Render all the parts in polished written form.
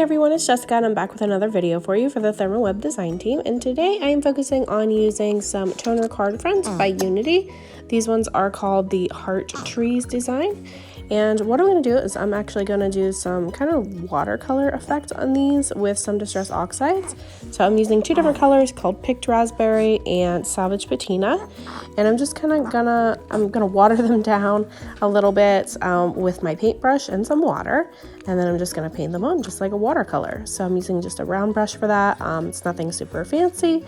everyone, it's Jessica and I'm back with another video for you for the ThermOWeb design team, and today I am focusing on using some toner card fronts by Unity. These ones are called the Heart Trees design, and what I'm going to do is I'm actually going to do some kind of watercolor effect on these with some distress oxides. So I'm using two different colors called Picked Raspberry and Salvaged Patina, and I'm just kind of gonna water them down a little bit with my paintbrush and some water, and then I'm just gonna paint them on just like a watercolor. So I'm using just a round brush for that. It's nothing super fancy,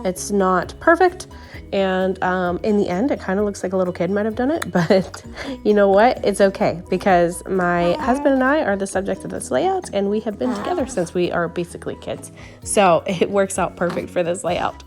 it's not perfect, and in the end it kind of looks like a little kid might have done it, but you know what, it's okay because my husband and I are the subject of this layout, and we have been together since we are basically kids, so it works out perfect for this layout.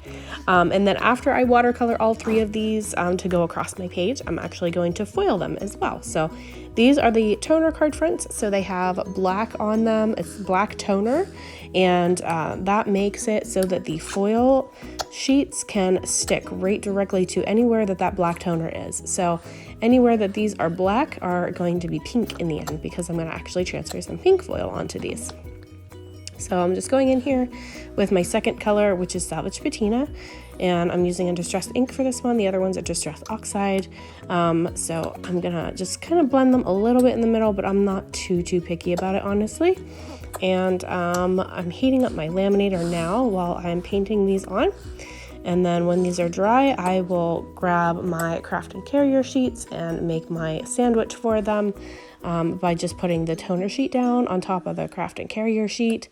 And then after I watercolor all three of these to go across my page, I'm actually going to foil them as well. So these are the toner card fronts, so they have black on them. It's black toner, and that makes it so that the foil sheets can stick right directly to anywhere that black toner is. So anywhere that these are black are going to be pink in the end, because I'm going to actually transfer some pink foil onto these. So I'm just going in here with my second color, which is Salvaged Patina, and I'm using a distressed ink for this one. The other one's a distressed oxide. So I'm gonna just kind of blend them a little bit in the middle, but I'm not too picky about it, honestly. And I'm heating up my laminator now while I'm painting these on. And then when these are dry, I will grab my craft and carrier sheets and make my sandwich for them by just putting the toner sheet down on top of the craft and carrier sheet,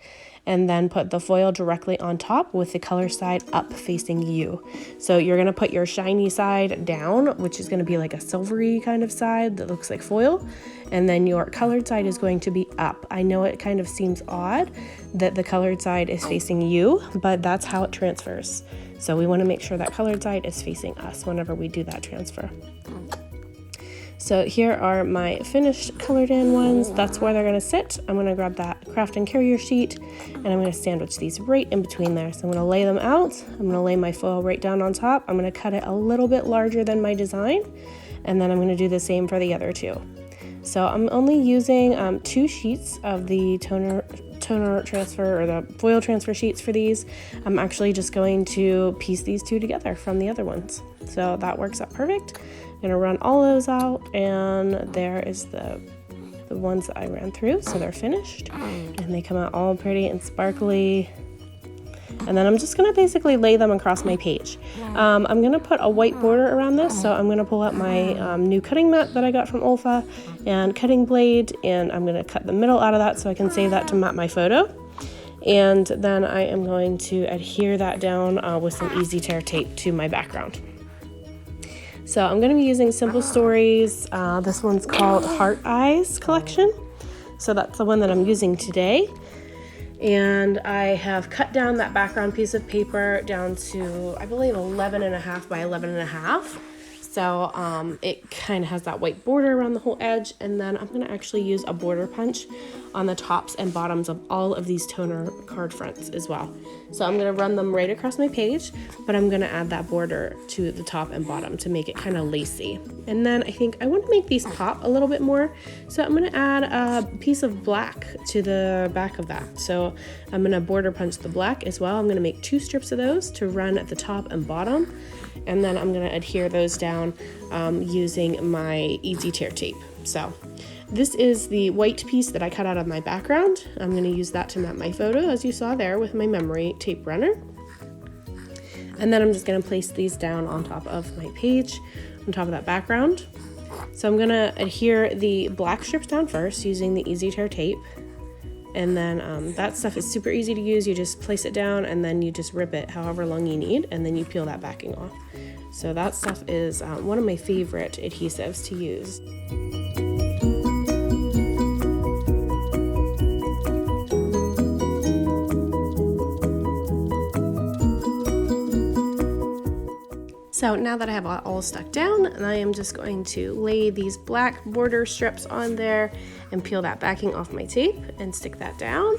and then put the foil directly on top with the color side up facing you. So you're gonna put your shiny side down, which is gonna be like a silvery kind of side that looks like foil, and then your colored side is going to be up. I know it kind of seems odd that the colored side is facing you, but that's how it transfers. So we want to make sure that colored side is facing us whenever we do that transfer. So here are my finished colored in ones. That's where they're gonna sit. I'm gonna grab that craft and carrier sheet, and I'm gonna sandwich these right in between there. So I'm gonna lay them out. I'm gonna lay my foil right down on top. I'm gonna cut it a little bit larger than my design, and then I'm gonna do the same for the other two. So I'm only using 2 sheets of the toner transfer, or the foil transfer sheets for these. I'm actually just going to piece these two together from the other ones. So that works out perfect. I'm gonna run all those out, and there is the ones that I ran through, so they're finished, and they come out all pretty and sparkly. And then I'm just gonna basically lay them across my page. I'm gonna put a white border around this, so I'm gonna pull out my new cutting mat that I got from Olfa and cutting blade, and I'm gonna cut the middle out of that so I can save that to map my photo. And then I am going to adhere that down with some easy tear tape to my background. So I'm gonna be using Simple Stories. This one's called Heart Eyes Collection. So that's the one that I'm using today. And I have cut down that background piece of paper down to, I believe, 11.5 by 11.5. So it kind of has that white border around the whole edge, and then I'm going to actually use a border punch on the tops and bottoms of all of these toner card fronts as well. So I'm going to run them right across my page, but I'm going to add that border to the top and bottom to make it kind of lacy. And then I think I want to make these pop a little bit more, so I'm going to add a piece of black to the back of that. So I'm going to border punch the black as well. I'm going to make 2 strips of those to run at the top and bottom, and then I'm going to adhere those down using my easy tear tape. So this is the white piece that I cut out of my background. I'm going to use that to map my photo, as you saw there, with my memory tape runner. And then I'm just going to place these down on top of my page, on top of that background. So I'm going to adhere the black strips down first using the easy tear tape. And then that stuff is super easy to use. You just place it down and then you just rip it however long you need, and then you peel that backing off. So that stuff is one of my favorite adhesives to use. So now that I have it all stuck down, I am just going to lay these black border strips on there and peel that backing off my tape and stick that down.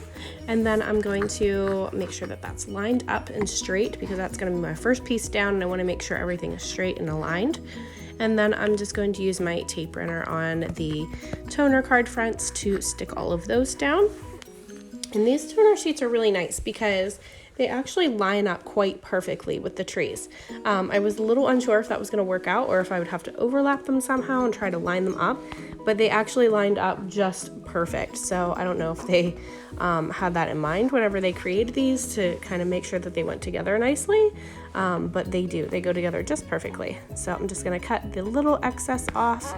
And then I'm going to make sure that that's lined up and straight, because that's going to be my first piece down, and I want to make sure everything is straight and aligned. And then I'm just going to use my tape runner on the toner card fronts to stick all of those down. And these toner sheets are really nice because they actually line up quite perfectly with the trees. I was a little unsure if that was going to work out or if I would have to overlap them somehow and try to line them up, but they actually lined up just perfect. So I don't know if they had that in mind whenever they created these to kind of make sure that they went together nicely, but they do. They go together just perfectly. So I'm just going to cut the little excess off,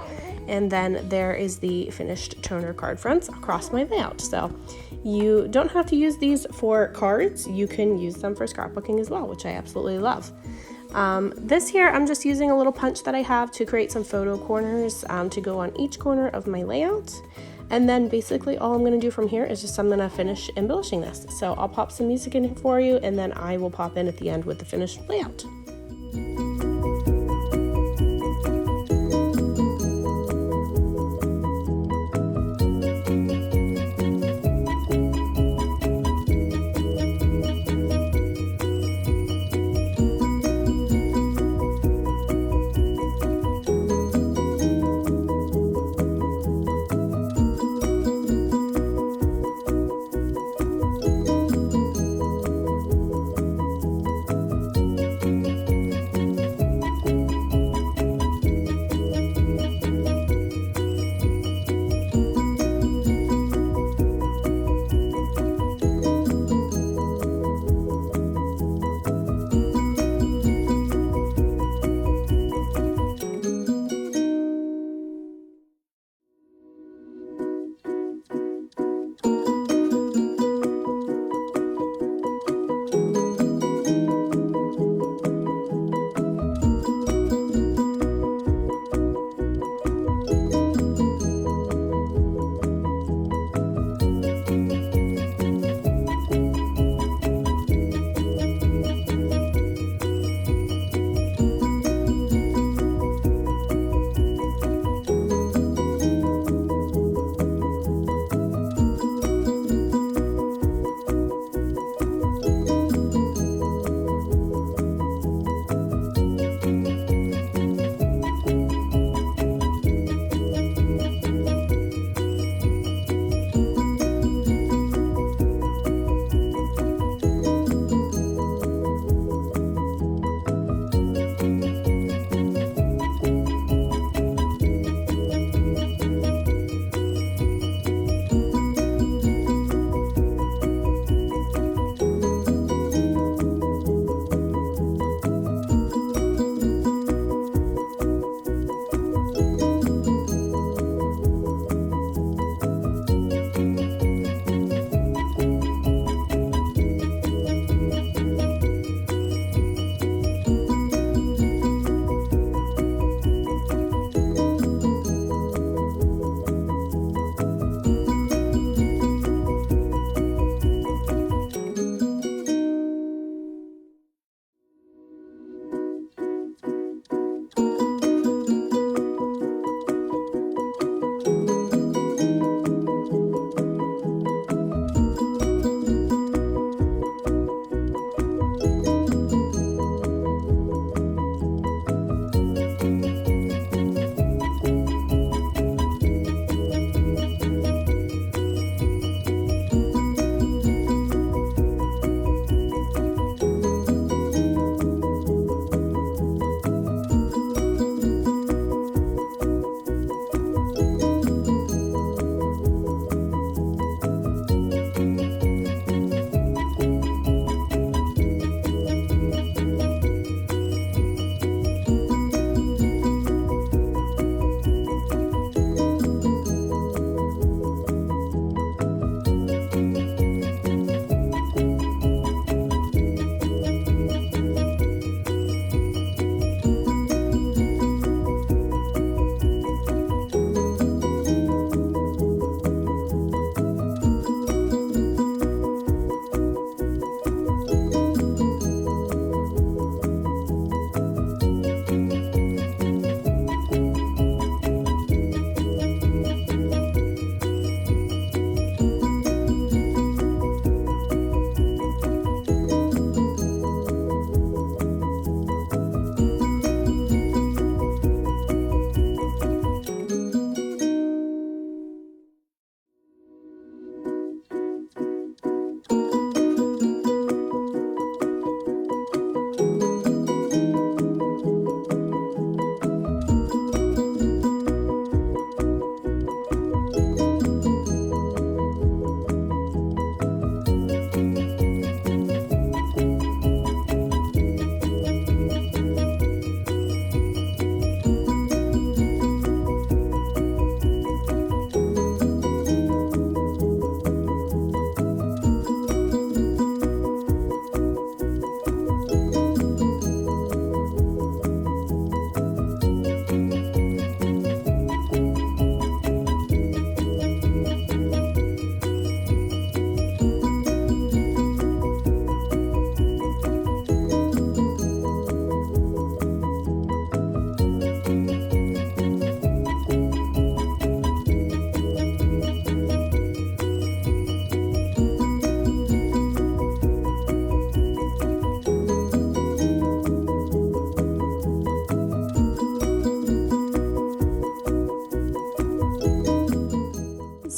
and then there is the finished toner card fronts across my layout. So you don't have to use these for cards. You can use them for scrapbooking as well, which I absolutely love. This here, I'm just using a little punch that I have to create some photo corners to go on each corner of my layout. And then basically all I'm going to do from here is just I'm going to finish embellishing this. So I'll pop some music in for you, and then I will pop in at the end with the finished layout.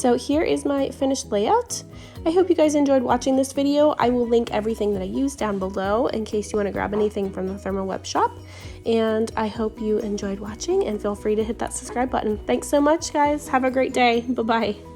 So here is my finished layout. I hope you guys enjoyed watching this video. I will link everything that I used down below in case you want to grab anything from the ThermOWeb shop. And I hope you enjoyed watching, and feel free to hit that subscribe button. Thanks so much, guys. Have a great day. Bye-bye.